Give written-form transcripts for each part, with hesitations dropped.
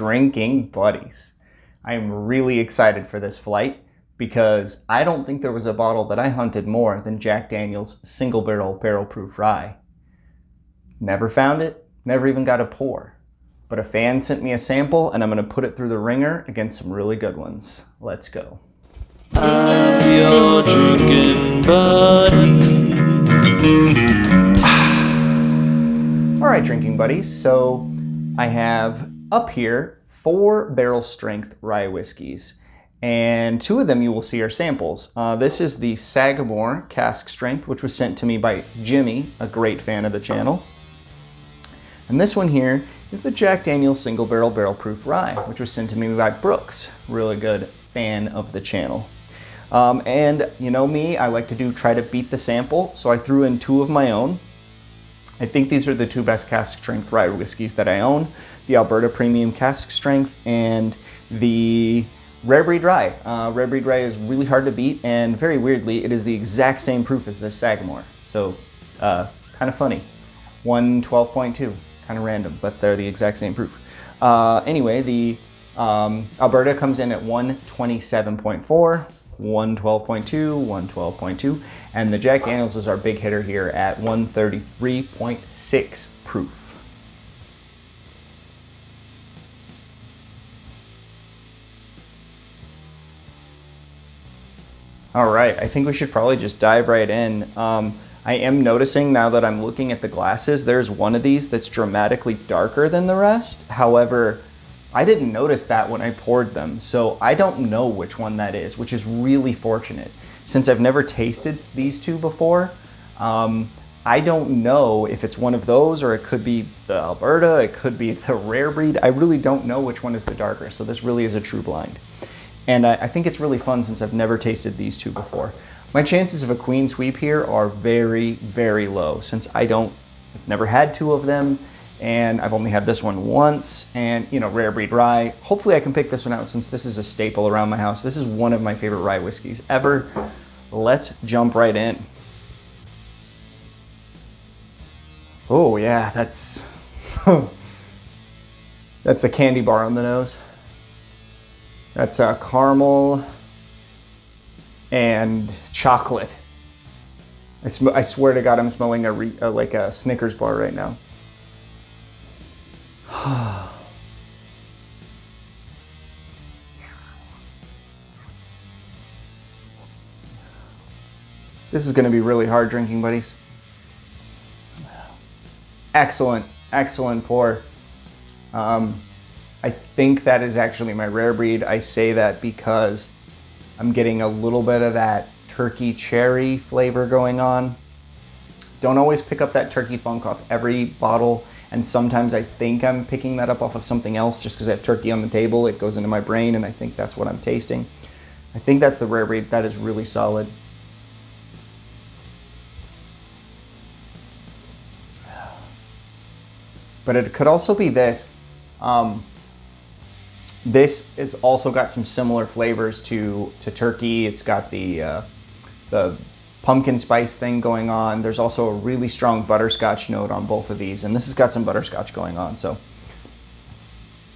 drinking buddies. I am really excited for this flight because I don't think there was a bottle that I hunted more than Jack Daniel's single barrel proof rye. Never found it, never even got a pour. But a fan sent me a sample and I'm gonna put it through the ringer against some really good ones. Let's go. I'm your drinking buddy. All right, drinking buddies. So I have up here 4 barrel strength rye whiskeys, and 2 of them you will see are samples. This is the Sagamore Cask Strength, which was sent to me by Jimmy, a great fan of the channel. And this one here is the Jack Daniel's single barrel proof rye, which was sent to me by Brooks, really good fan of the channel. And you know me, I like to try to beat the sample, so I threw in 2 of my own. I think these are the 2 best cask strength rye whiskeys that I own, the Alberta Premium Cask Strength and the Rare Breed Rye. Rare Breed Rye is really hard to beat, and very weirdly, it is the exact same proof as this Sagamore. So, kind of funny. 112.2, kind of random, but they're the exact same proof. Anyway, the Alberta comes in at 127.4. 112.2, 112.2, and the Jack Daniel's is our big hitter here at 133.6 proof. All right, I think we should probably just dive right in. I am noticing now that I'm looking at the glasses, there's one of these that's dramatically darker than the rest. However, I didn't notice that when I poured them, so I don't know which one that is, which is really fortunate. Since I've never tasted these 2 before, I don't know if it's one of those, or it could be the Alberta, it could be the Rare Breed. I really don't know which one is the darker, so this really is a true blind. And I think it's really fun since I've never tasted these 2 before. My chances of a queen sweep here are very, very low, since I've never had 2 of them, and I've only had this one once, and you know, Rare Breed Rye. Hopefully I can pick this one out since this is a staple around my house. This is one of my favorite rye whiskeys ever. Let's jump right in. Oh yeah, that's that's a candy bar on the nose. That's caramel and chocolate. I swear to God, I'm smelling like a Snickers bar right now. This is going to be really hard drinking, buddies. Excellent, excellent pour. I think that is actually my Rare Breed. I say that because I'm getting a little bit of that turkey cherry flavor going on. Don't always pick up that turkey funk off every bottle, and sometimes I think I'm picking that up off of something else just because I have turkey on the table. It goes into my brain and I think that's what I'm tasting. I think that's the Rare Breed. That is really solid. But it could also be this. This has also got some similar flavors to turkey. It's got the pumpkin spice thing going on. There's also a really strong butterscotch note on both of these, and this has got some butterscotch going on. So,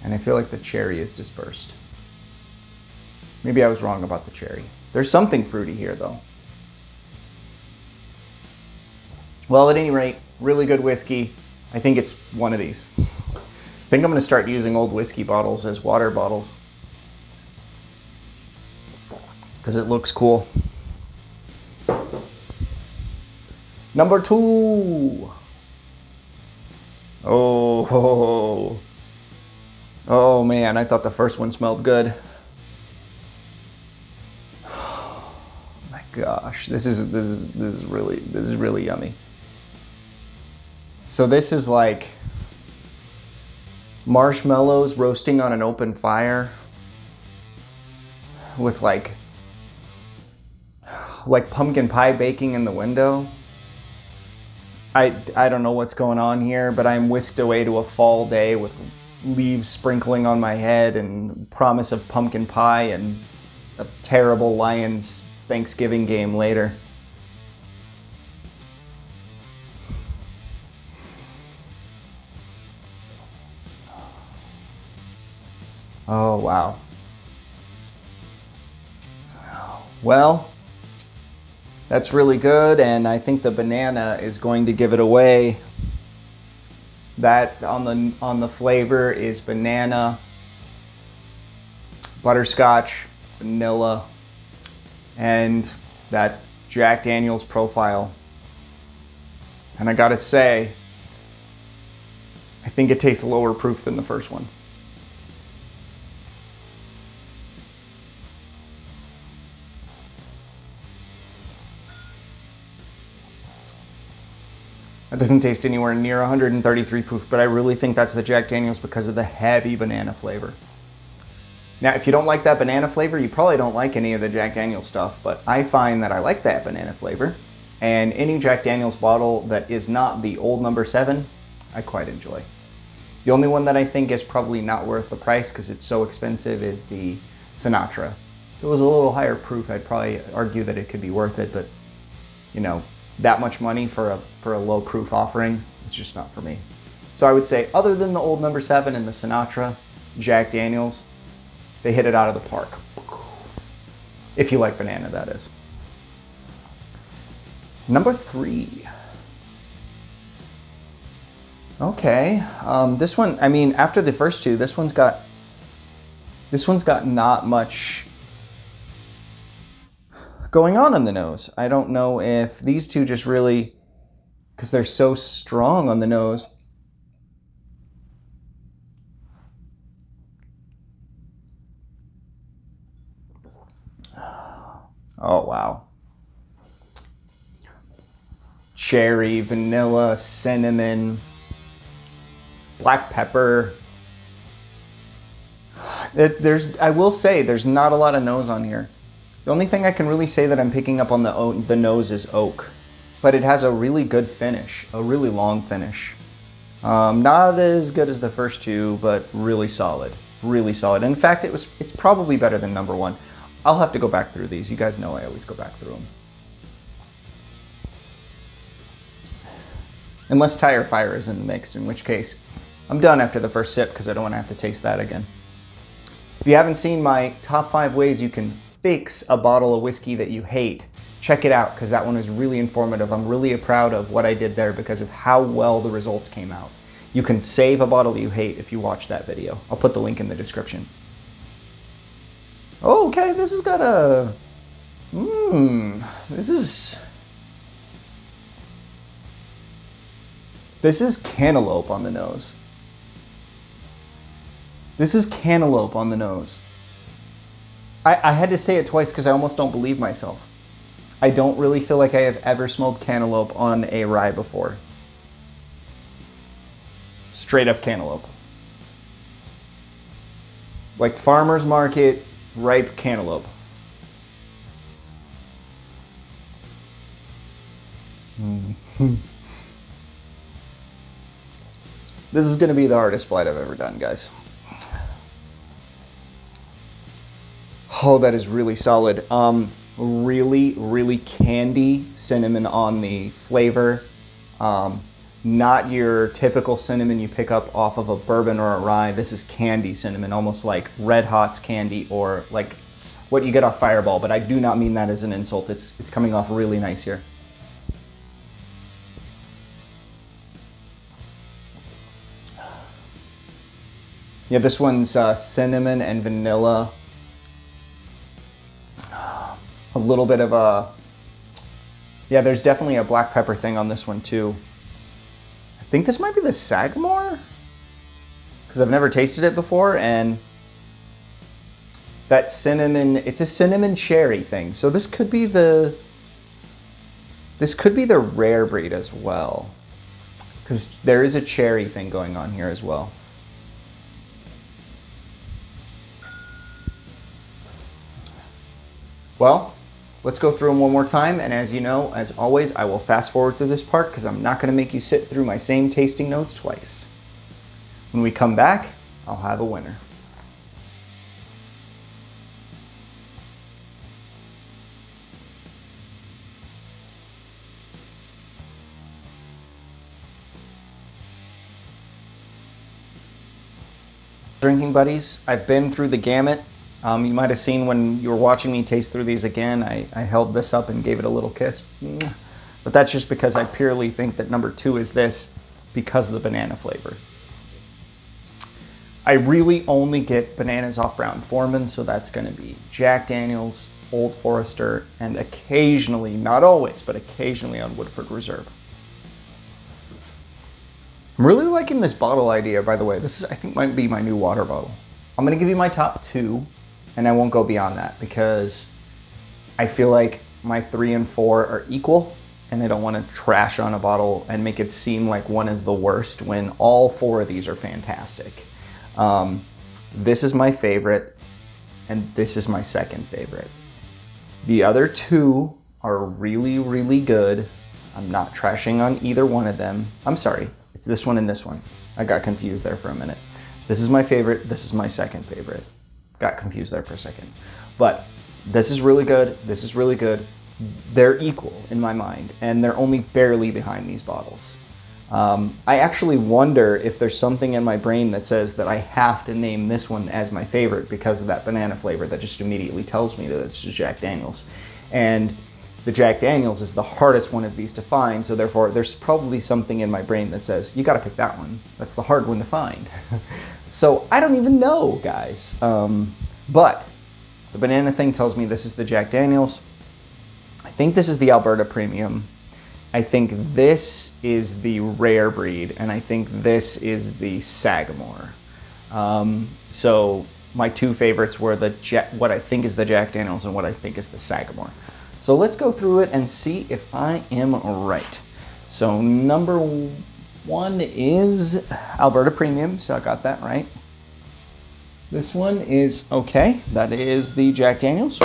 and I feel like the cherry is dispersed. Maybe I was wrong about the cherry. There's something fruity here though. Well, at any rate, really good whiskey. I think it's one of these. I think I'm gonna start using old whiskey bottles as water bottles because it looks cool. Number 2. Oh man, I thought the first one smelled good. Oh my gosh, this is really yummy. So this is like marshmallows roasting on an open fire with like pumpkin pie baking in the window. I don't know what's going on here, but I'm whisked away to a fall day with leaves sprinkling on my head and promise of pumpkin pie and a terrible Lions Thanksgiving game later. Oh, wow. Well, that's really good, and I think the banana is going to give it away. That on the flavor is banana, butterscotch, vanilla, and that Jack Daniel's profile. And I gotta say, I think it tastes lower proof than the first one. That doesn't taste anywhere near 133 proof, but I really think that's the Jack Daniel's because of the heavy banana flavor. Now, if you don't like that banana flavor, you probably don't like any of the Jack Daniel's stuff, but I find that I like that banana flavor. And any Jack Daniel's bottle that is not the old number 7, I quite enjoy. The only one that I think is probably not worth the price because it's so expensive is the Sinatra. If it was a little higher proof, I'd probably argue that it could be worth it, but you know, that much money for a low proof offering, it's just not for me. So I would say other than the old number 7 and the Sinatra, Jack Daniel's, they hit it out of the park. If you like banana, that is. Number 3. Okay, this one, I mean, after the first two, this one's got not much going on the nose. I don't know if these two just really, because they're so strong on the nose. Oh, wow. Cherry, vanilla, cinnamon, black pepper. I will say, there's not a lot of nose on here. The only thing I can really say that I'm picking up on the nose is oak, but it has a really good finish, a really long finish. Not as good as the first two, but really solid, really solid. In fact, it's probably better than number 1. I'll have to go back through these. You guys know I always go back through them. Unless Tire Fire is in the mix, in which case I'm done after the first sip because I don't want to have to taste that again. If you haven't seen my top 5 ways you can fix a bottle of whiskey that you hate, check it out because that one is really informative. I'm really proud of what I did there because of how well the results came out. You can save a bottle you hate if you watch that video. I'll put the link in the description. Oh, okay, this has got a... This is cantaloupe on the nose. This is cantaloupe on the nose. I had to say it twice because I almost don't believe myself. I don't really feel like I have ever smelled cantaloupe on a rye before. Straight up cantaloupe. Like farmer's market, ripe cantaloupe. This is going to be the hardest flight I've ever done, guys. Oh, that is really solid. Really, really candy cinnamon on the flavor. Not your typical cinnamon you pick up off of a bourbon or a rye. This is candy cinnamon, almost like Red Hot's candy or like what you get off Fireball, but I do not mean that as an insult. It's coming off really nice here. Yeah, this one's cinnamon and vanilla. A little bit of a... Yeah, there's definitely a black pepper thing on this one too. I think this might be the Sagamore, because I've never tasted it before, and that cinnamon, it's a cinnamon cherry thing. So this could be the rare breed as well, because there is a cherry thing going on here as well. Well, let's go through them one more time, and as you know, as always, I will fast forward through this part because I'm not going to make you sit through my same tasting notes twice. When we come back, I'll have a winner. Drinking buddies, I've been through the gamut. You might have seen when you were watching me taste through these again, I held this up and gave it a little kiss. But that's just because I purely think that number 2 is this because of the banana flavor. I really only get bananas off Brown-Forman, so that's going to be Jack Daniel's, Old Forester, and occasionally, not always, but occasionally on Woodford Reserve. I'm really liking this bottle idea, by the way. This is, I think, might be my new water bottle. I'm going to give you my top 2, and I won't go beyond that because I feel like my 3 and 4 are equal, and I don't want to trash on a bottle and make it seem like one is the worst when all 4 of these are fantastic. This is my favorite, and this is my second favorite. The other 2 are really, really good. I'm not trashing on either one of them. I'm sorry, it's this one and this one. I got confused there for a minute. This is my favorite, this is my second favorite. Got confused there for a second. But this is really good, this is really good. They're equal in my mind, and they're only barely behind these bottles. I actually wonder if there's something in my brain that says that I have to name this one as my favorite because of that banana flavor that just immediately tells me that it's just Jack Daniel's. And the Jack Daniel's is the hardest one of these to find, so therefore there's probably something in my brain that says, you gotta pick that one. That's the hard one to find. So I don't even know, guys. But the banana thing tells me this is the Jack Daniel's. I think this is the Alberta Premium. I think this is the Rare Breed, and I think this is the Sagamore. So my 2 favorites were what I think is the Jack Daniel's and what I think is the Sagamore. So let's go through it and see if I am right. So number 1 is Alberta Premium, so I got that right. This one is okay. That is the Jack Daniel's.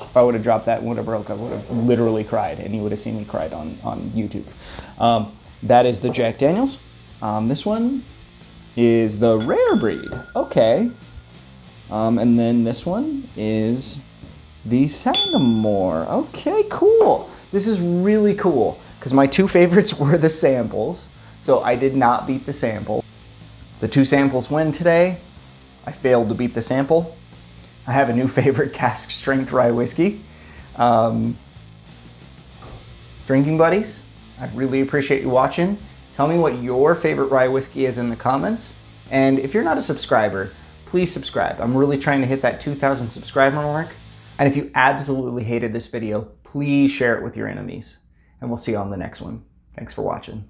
If I would have dropped that and would have broke, I would have literally cried, and you would have seen me cried on YouTube. That is the Jack Daniel's. This one is the Rare Breed. Okay. And then this one is the Sagamore. Okay, cool. This is really cool because my 2 favorites were the samples, so I did not beat the sample. The 2 samples win today. I failed to beat the sample. I have a new favorite cask strength rye whiskey. Drinking buddies, I really appreciate you watching. Tell me what your favorite rye whiskey is in the comments. And if you're not a subscriber, please subscribe. I'm really trying to hit that 2,000 subscriber mark. And if you absolutely hated this video, please share it with your enemies. And we'll see you on the next one. Thanks for watching.